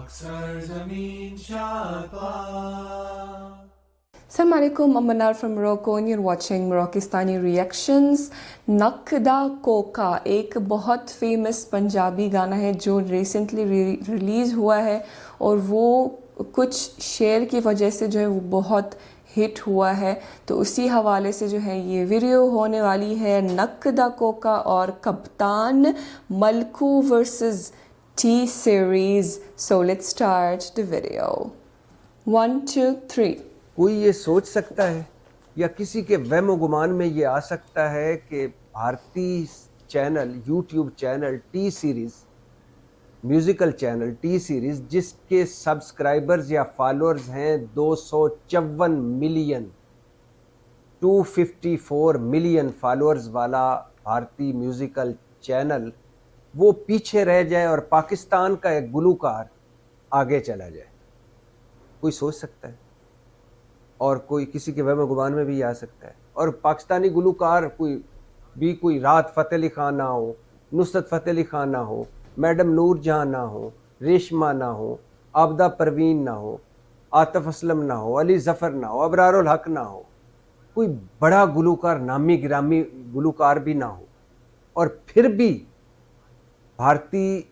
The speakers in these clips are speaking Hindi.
Sarzamin Shapa. Assalamu alaikum, I'm Manar from Morocco and you're watching Moroccistani Reactions. नकदा कोका एक बहुत फेमस पंजाबी गाना है जो रिसेंटली रिलीज़ हुआ है और वो कुछ शेर की वजह से जो है वो बहुत हिट हुआ है, तो उसी हवाले से जो है ये वीडियो होने वाली है। नकदा कोका और कप्तान मलकू versus T series. So let's start the video. 1 2 3। कोई ये सोच सकता है या किसी के वहम गुमान में ये आ सकता है कि भारतीय channel, YouTube channel T series, musical channel T series, जिसके सब्सक्राइबर्स या फॉलोअर्स हैं 254 मिलियन, 254 मिलियन फॉलोअर्स वाला भारतीय म्यूज़िकल चैनल, वो पीछे रह जाए और पाकिस्तान का एक गुलूकार आगे चला जाए? कोई सोच सकता है? और कोई किसी के वहम गुमान में भी आ सकता है। और पाकिस्तानी गुलूकार कोई राहत फ़तेह अली ख़ान ना हो, नुसरत फ़तेह अली ख़ान ना हो, मैडम नूर जहाँ ना हो, रेशमा ना हो, आबदा परवीन ना हो, आतिफ असलम ना हो, अली ज़फ़र ना हो, अबरारुल हक ना हो, कोई बड़ा गुलूकार, नामी गिरामी गुलूकार भी ना हो, और फिर भी भारतीय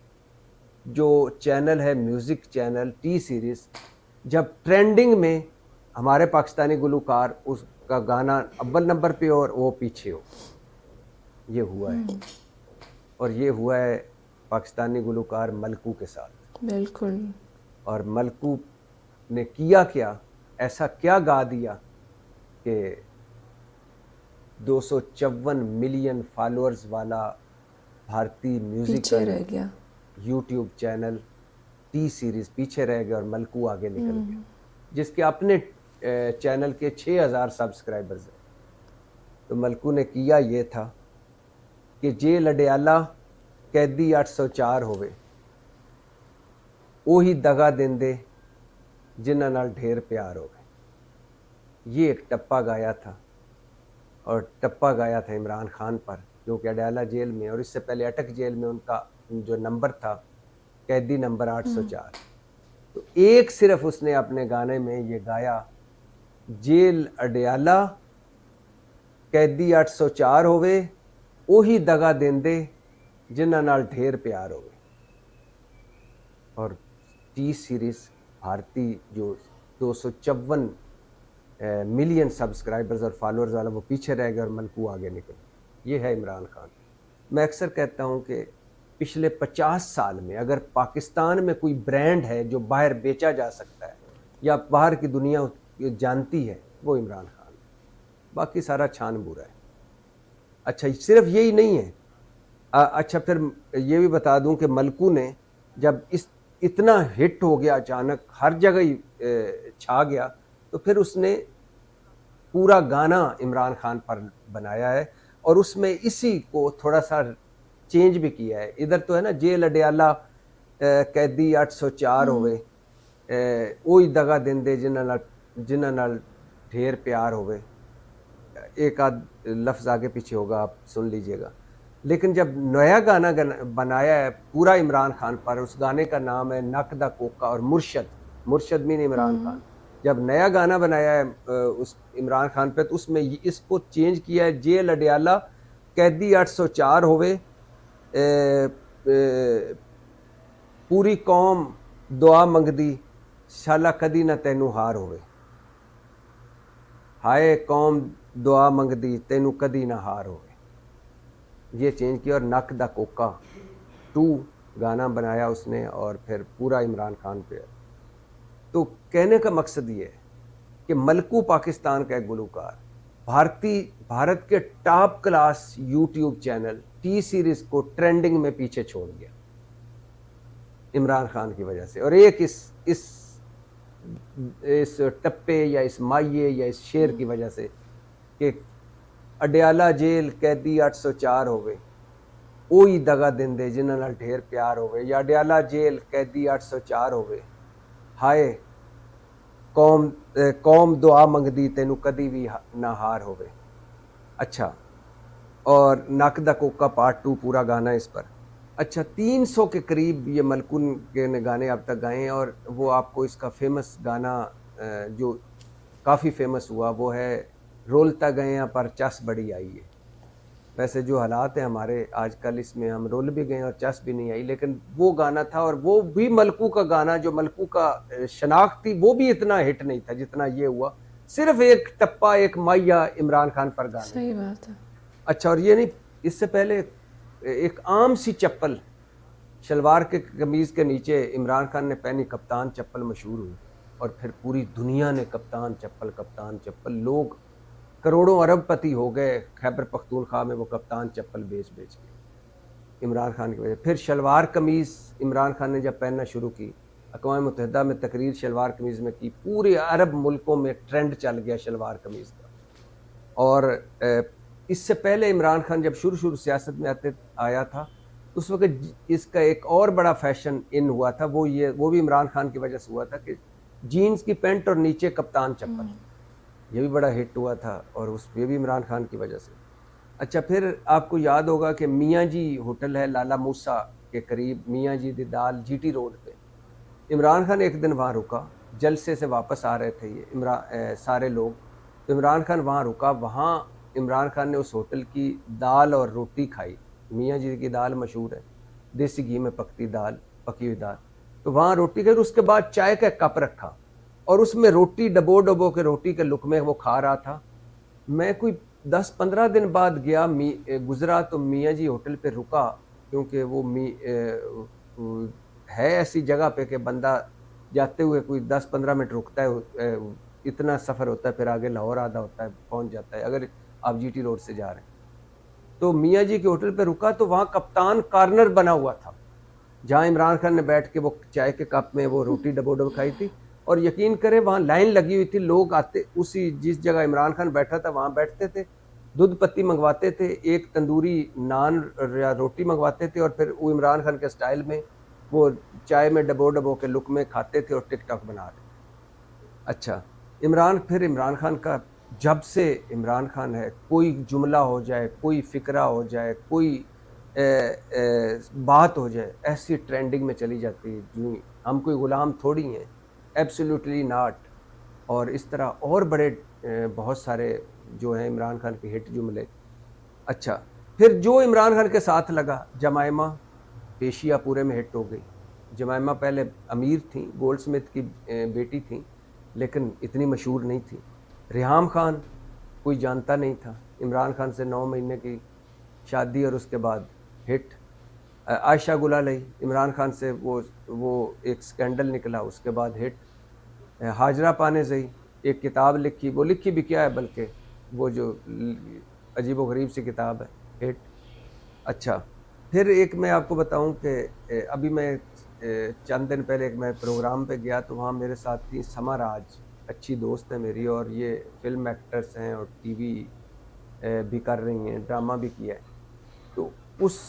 जो चैनल है, म्यूज़िक चैनल टी सीरीज़, जब ट्रेंडिंग में हमारे पाकिस्तानी गुलूकार उसका गाना अव्वल नंबर पे और वो पीछे हो, ये हुआ है। और ये हुआ है पाकिस्तानी गुलूकार मलकू के साथ। बिल्कुल। और मलकू ने किया क्या, ऐसा क्या गा दिया कि 254 मिलियन फॉलोअर्स वाला भारतीय musical YouTube channel T series पीछे रह गया और मलकू आगे निकल गया, जिसके अपने चैनल के 6000 सब्सक्राइबर्स हैं। तो मलकू ने किया ये था कि जे लडियाला कैदी 804 होवे, ओही दगा देंदे जिन्हां नाल ढेर प्यार होवे। ये एक टप्पा गाया था, और टप्पा गाया था इमरान खान पर, जो कि अडयाला जेल में, और इससे पहले अटक जेल में उनका जो नंबर था कैदी नंबर 804। तो एक सिर्फ उसने अपने गाने में ये गाया, जेल अडयाला कैदी 804 होवे, ओही दगा देंदे जिन्हां नाल ढेर प्यार होवे। और टी सीरीज़ भारतीय जो 254 मिलियन सब्सक्राइबर्स और फॉलोअर्स वाला, वो पीछे रह गया और मलकू आगे निकल। ये है इमरान खान। मैं अक्सर कहता हूँ कि पिछले 50 साल में अगर पाकिस्तान में कोई ब्रांड है जो बाहर बेचा जा सकता है या बाहर की दुनिया जानती है, वो इमरान खान है। बाकी सारा छान बुरा है। अच्छा, सिर्फ यही नहीं है। अच्छा, फिर ये भी बता दूं कि मलकू ने जब इतना हिट हो गया, अचानक हर जगह ही छा गया, तो फिर उसने पूरा गाना इमरान खान पर बनाया है और उसमें इसी को थोड़ा सा चेंज भी किया है। इधर तो है ना, जेल अडयाला कैदी 804 होवे, ओही दगा देंदे जिन्हां नाल ढेर प्यार होवे। एक आध लफ्ज़ आगे पीछे होगा, आप सुन लीजिएगा। लेकिन जब नया गाना बनाया है पूरा इमरान खान पर, उस गाने का नाम है नकदा कोका और मुर्शद मीन इमरान खान। जब नया गाना बनाया है उस इमरान खान पे, तो उसमें इसको चेंज किया है, जेल अडयाला कैदी 804 होवे, पूरी कौम दुआ मंगदी शाला कदी ना तैनू हार होवे। हाय कौम दुआ मंगदी तैनू कदी ना हार होवे। ये चेंज किया और नक दा कोका 2 गाना बनाया उसने, और फिर पूरा इमरान खान पे। तो कहने का मकसद ये है कि मलकू पाकिस्तान का एक गुलूकार भारत के top class YouTube channel T series को ट्रेंडिंग में पीछे छोड़ गया इमरान खान की वजह से। और एक इस टप्पे या इस माये या इस शेर की वजह से कि अडयाला जेल कैदी 804 होवे, ओही दगा देंदे जिन्हां नाल ढेर प्यार होवे, या अडयाला जेल कैदी 804 होवे, हाय कौम दुआ मंगदी तैनू कदी भी ना हार होवे। अच्छा, और नक दा कोका पार्ट 2 पूरा गाना इस पर। अच्छा, 300 के करीब ये मलकुन के ने गाने अब तक गाए हैं, और वो आपको इसका फ़ेमस गाना जो काफ़ी फ़ेमस हुआ वो है, रोलता गए पर चस बड़ी आई है। वैसे जो हालात हैं हमारे आजकल, इसमें हम रोल भी गए और चस भी नहीं आई, लेकिन वो गाना था, और वो भी मलकू का गाना, जो मलकू का शनाख्त थी, वो भी इतना हिट नहीं था जितना ये हुआ। सिर्फ एक टप्पा, एक माहिया इमरान खान पर गाने सही का। बात है। अच्छा, और ये नहीं, इससे पहले एक आम सी चप्पल, शलवार के कमीज के नीचे इमरान खान ने पहनी कप्तान चप्पल मशहूर हुई, और फिर पूरी दुनिया ने कप्तान चप्पल, लोग करोड़ों अरबपति हो गए खैबर पख्तूनख्वा में वो कप्तान चप्पल बेच बेच के, इमरान खान की वजह। फिर शलवार कमीज इमरान खान ने जब पहनना शुरू की, अक़वाम मुत्तहिदा में तकरीर शलवार कमीज में की, पूरे अरब मुल्कों में ट्रेंड चल गया शलवार कमीज का। और इससे पहले इमरान खान जब शुरू शुरू सियासत में आया था, उस वक्त इसका एक और बड़ा फैशन इन हुआ था, वो भी इमरान खान की वजह से हुआ था, कि जीन्स की पैंट और नीचे कप्तान चप्पल। ये भी बड़ा हिट हुआ था, और ये भी इमरान खान की वजह से। अच्छा, फिर आपको याद होगा कि मियाँ जी होटल है लाला मूसा के करीब, मियाँ जी दी दाल, जीटी रोड पे। इमरान खान एक दिन वहाँ रुका, जलसे से वापस आ रहे थे ये सारे लोग, तो इमरान खान वहाँ रुका। वहाँ इमरान खान ने उस होटल की दाल और रोटी खाई। मियाँ जी की दाल मशहूर है, देसी घी में पकती दाल, पकी हुई दाल। तो वहाँ रोटी खाई, उसके बाद चाय का कप रखा, और उसमें रोटी डबो डबो के रोटी के लुकमे वो खा रहा था। मैं कोई 10-15 दिन बाद गया, गुजरा, तो मियाँ जी होटल पे रुका, क्योंकि वो है ऐसी जगह पे कि बंदा जाते हुए कोई 10-15 मिनट रुकता है, इतना सफ़र होता है, फिर आगे लाहौर आधा होता है, पहुंच जाता है अगर आप जीटी रोड से जा रहे हैं। तो मियाँ जी के होटल पे रुका, तो वहाँ कप्तान कॉर्नर बना हुआ था, जहाँ इमरान खान ने बैठ के वो चाय के कप में वो रोटी डबो डबो खाई थी। और यकीन करें, वहाँ लाइन लगी हुई थी, लोग आते, उसी जिस जगह इमरान खान बैठा था वहाँ बैठते थे, दूध पत्ती मंगवाते थे, एक तंदूरी नान या रोटी मंगवाते थे, और फिर वो इमरान खान के स्टाइल में वो चाय में डबो डबो के लुक में खाते थे और टिकटॉक बना रहे। अच्छा, इमरान खान का, जब से इमरान खान है, कोई जुमला हो जाए, कोई फ़िक्रा हो जाए, कोई बात हो जाए, ऐसी ट्रेंडिंग में चली जाती है, यूँ हम कोई गुलाम थोड़ी हैं, एब्सोल्यूटली नॉट। और इस तरह और बड़े बहुत सारे जो हैं इमरान खान के हिट जुमले। अच्छा, फिर जो इमरान खान के साथ लगा, जमाइमा एशिया पूरे में हिट हो गई। जमाइमा पहले अमीर थी, गोल्डस्मिथ की बेटी थी, लेकिन इतनी मशहूर नहीं थी। रिहाम खान कोई जानता नहीं था, इमरान खान से 9 महीने की शादी और उसके बाद हिट। आयशा गुलालई, इमरान खान से वो एक स्कैंडल निकला, उसके बाद हिट। हाजरा पानेज़ई, एक किताब लिखी, वो लिखी भी क्या है बल्कि, वो जो अजीब गरीब सी किताब है, हिट। अच्छा, फिर एक मैं आपको बताऊं कि अभी मैं चंद दिन पहले एक मैं प्रोग्राम पे गया, तो वहाँ मेरे साथ थी समा राज, अच्छी दोस्त है मेरी, और ये फिल्म एक्टर्स हैं और टीवी भी कर रही हैं, ड्रामा भी किया है। तो उस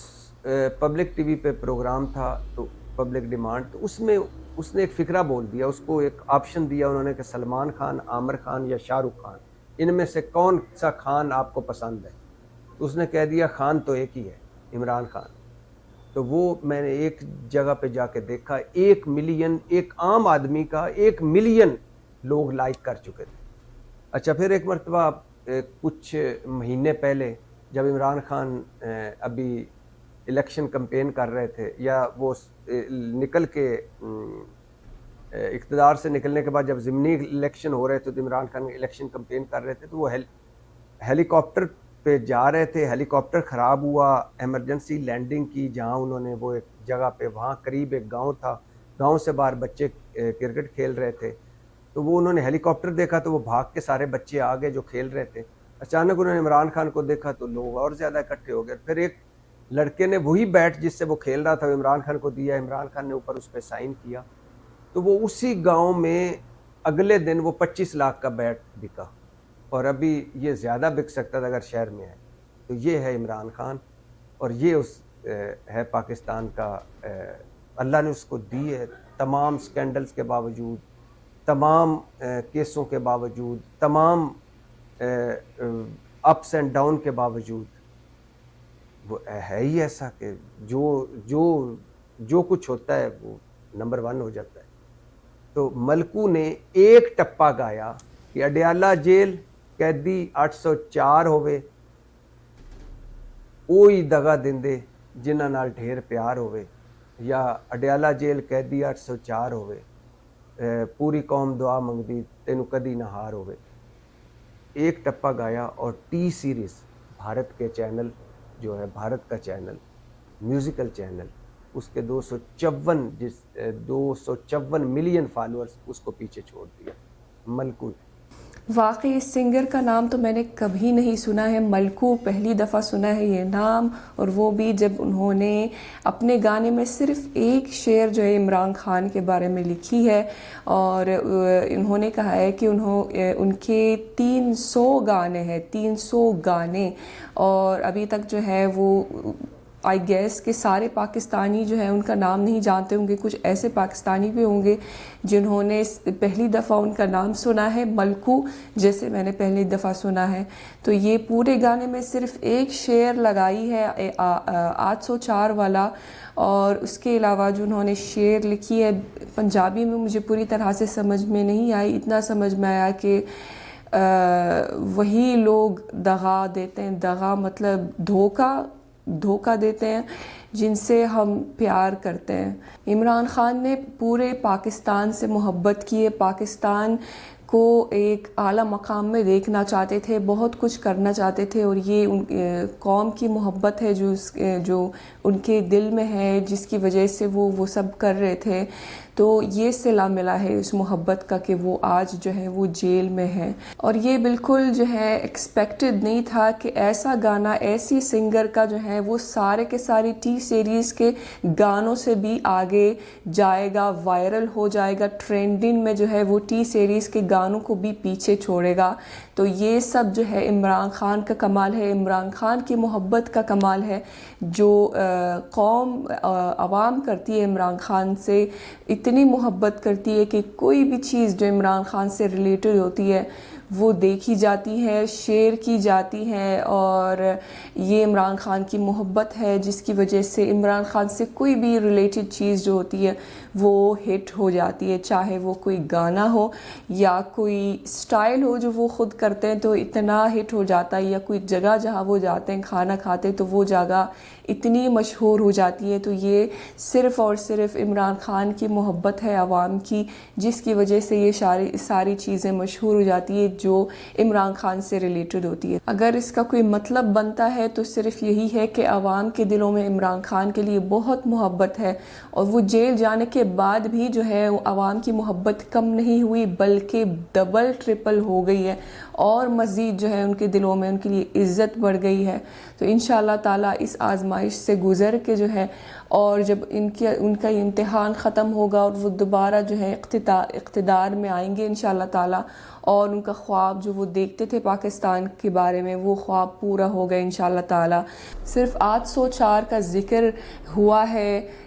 पब्लिक टीवी पे प्रोग्राम था, तो पब्लिक डिमांड, तो उसमें उसने एक फ़िक्रा बोल दिया, उसको एक ऑप्शन दिया उन्होंने कि सलमान खान, आमिर खान या शाहरुख खान, इनमें से कौन-सा खान आपको पसंद है? तो उसने कह दिया खान तो एक ही है, इमरान खान। तो वो मैंने एक जगह पे जाके देखा, 1 मिलियन, एक आम आदमी का 1 मिलियन लोग लाइक कर चुके थे। अच्छा, फिर एक मर्तबा कुछ महीने पहले जब इमरान खान अभी इलेक्शन कैंपेन कर रहे थे, या वो निकल के इक़्तिदार से निकलने के बाद जब ज़िमनी इलेक्शन हो रहे थे, तो इमरान खान इलेक्शन कैंपेन कर रहे थे, तो वो हेलीकॉप्टर पे जा रहे थे, हेलीकॉप्टर ख़राब हुआ, इमरजेंसी लैंडिंग की, जहाँ उन्होंने वो एक जगह पे, वहाँ करीब एक गाँव था, गाँव से बाहर बच्चे क्रिकेट खेल रहे थे, तो वो उन्होंने हेलीकॉप्टर देखा, तो वो भाग के सारे बच्चे आ गए जो खेल रहे थे। अचानक उन्होंने इमरान खान को देखा, तो लोग और ज़्यादा इकट्ठे हो गए। फिर एक लड़के ने वही बैट जिससे वो खेल रहा था, इमरान खान को दिया, इमरान खान ने ऊपर उस पर साइन किया, तो वो उसी गाँव में अगले दिन वो 25 लाख का बैट बिका, और अभी ये ज़्यादा बिक सकता था अगर शहर में है। तो ये है इमरान खान, और ये है पाकिस्तान का, अल्लाह ने उसको दी है, तमाम स्कैंडल्स के बावजूद, तमाम केसों के बावजूद, तमाम अप्स एंड डाउन के बावजूद। वो है ही ऐसा कि जो जो जो कुछ होता है वो नंबर 1 हो जाता है। तो मलकू ने एक टप्पा गाया कि अडियाला जेल कैदी 804 होवे, ਉਹ ਹੀ ਦਗਾ ਦਿੰਦੇ ਜਿਨ੍ਹਾਂ ਨਾਲ ਢੇਰ ਪਿਆਰ ਹੋਵੇ, ਜਾਂ ਅਡਿਆਲਾ ਜੇਲ੍ਹ ਕੈਦੀ 804 ਹੋਵੇ, पूरी कौम दुआ मंगती तेनू कदी ना हार होवे। एक टप्पा गाया और टी सीरीज़ भारत के चैनल जो है, भारत का चैनल म्यूज़िकल चैनल, उसके 254 मिलियन फॉलोअर्स उसको पीछे छोड़ दिया मलकू ने। वाकई इस सिंगर का नाम तो मैंने कभी नहीं सुना है, मलकू पहली दफ़ा सुना है ये नाम, और वो भी जब उन्होंने अपने गाने में सिर्फ एक शेर जो है इमरान खान के बारे में लिखी है, और उन्होंने कहा है कि उनके 300 गाने हैं, 300 गाने, और अभी तक जो है वो आई गेस कि सारे पाकिस्तानी जो है उनका नाम नहीं जानते होंगे। कुछ ऐसे पाकिस्तानी भी होंगे जिन्होंने पहली दफ़ा उनका नाम सुना है मलकू, जैसे मैंने पहली दफ़ा सुना है। तो ये पूरे गाने में सिर्फ एक शेर लगाई है 804 वाला, और उसके अलावा जो उन्होंने शेर लिखी है पंजाबी में मुझे पूरी तरह से समझ में नहीं आई। इतना समझ में आया कि वही लोग दगा देते हैं, दगा मतलब धोखा देते हैं जिनसे हम प्यार करते हैं। इमरान खान ने पूरे पाकिस्तान से मोहब्बत की है, पाकिस्तान को एक आला मकाम में देखना चाहते थे, बहुत कुछ करना चाहते थे, और ये कौम की मोहब्बत है जो उनके दिल में है, जिसकी वजह से वो सब कर रहे थे। तो ये सिला मिला है उस मोहब्बत का कि वो आज जो है वो जेल में है, और ये बिल्कुल जो है एक्सपेक्टेड नहीं था कि ऐसा गाना ऐसी सिंगर का जो है वो सारे के सारे टी सीरीज़ के गानों से भी आगे जाएगा, वायरल हो जाएगा, ट्रेंडिंग में जो है वो टी सीरीज़ के गानों को भी पीछे छोड़ेगा। तो ये सब जो है इमरान खान का कमाल है, इमरान खान की मोहब्बत का कमाल है, जो कौम आवाम करती है इमरान खान से, इतनी मोहब्बत करती है कि कोई भी चीज़ जो इमरान खान से रिलेटेड होती है वो देखी जाती है, शेयर की जाती है, और ये इमरान खान की मोहब्बत है जिसकी वजह से इमरान खान से कोई भी रिलेटेड चीज़ जो होती है वो हिट हो जाती है, चाहे वो कोई गाना हो या कोई स्टाइल हो जो वो ख़ुद करते हैं तो इतना हिट हो जाता है, या कोई जगह जहाँ वो जाते हैं खाना खाते तो वो जगह इतनी मशहूर हो जाती है। तो ये सिर्फ़ और सिर्फ इमरान खान की मोहब्बत है आवाम की, जिसकी वजह से ये सारी चीज़ें मशहूर हो जाती है जो इमरान खान से रिलेटेड होती है। अगर इसका कोई मतलब बनता है तो सिर्फ यही है कि आवाम के दिलों में इमरान खान के लिए बहुत मोहब्बत है, और वो जेल जाने के बाद भी जो है आवाम की मोहब्बत कम नहीं हुई बल्कि डबल ट्रिपल हो गई है, और मज़ीद जो है उनके दिलों में उनके लिए इज़्ज़त बढ़ गई है। तो इंशाअल्लाह ताला इस आज़माइश से गुज़र के जो है, और जब उनका इम्तिहान ख़त्म होगा और वो दोबारा जो है इक़्तिदार में आएंगे इंशाअल्लाह ताला, और उनका ख्वाब जो वो देखते थे पाकिस्तान के बारे में वो ख्वाब पूरा होगा इंशाअल्लाह ताला। सिर्फ 804 का ज़िक्र हुआ है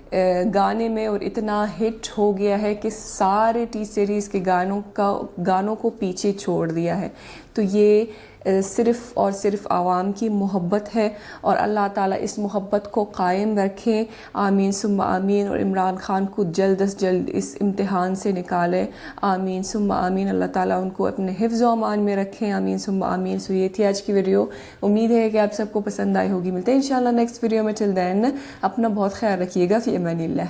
गाने में, और इतना हिट हो गया है कि सारे टी सीरीज़ के गानों को पीछे छोड़ दिया है। तो ये सिर्फ़ और सिर्फ आवाम की मोहब्बत है, और अल्लाह ताला इस मोहब्बत को कायम रखें, आमीन सुम्मा आमीन, और इमरान खान को जल्द अज जल्द इस इम्तिहान से निकाले, आमीन सुम्मा आमीन। अल्लाह ताला उनको अपने हिफ्ज़ व अमान में रखें, आमीन सुम्मा आमीन। सो ये थी आज की वीडियो, उम्मीद है कि आप सबको पसंद आई होगी। मिलते हैं इंशाअल्लाह नेक्स्ट वीडियो में। टिल देन अपना बहुत ख्याल रखिएगा। फ़ी अमानिल्लाह।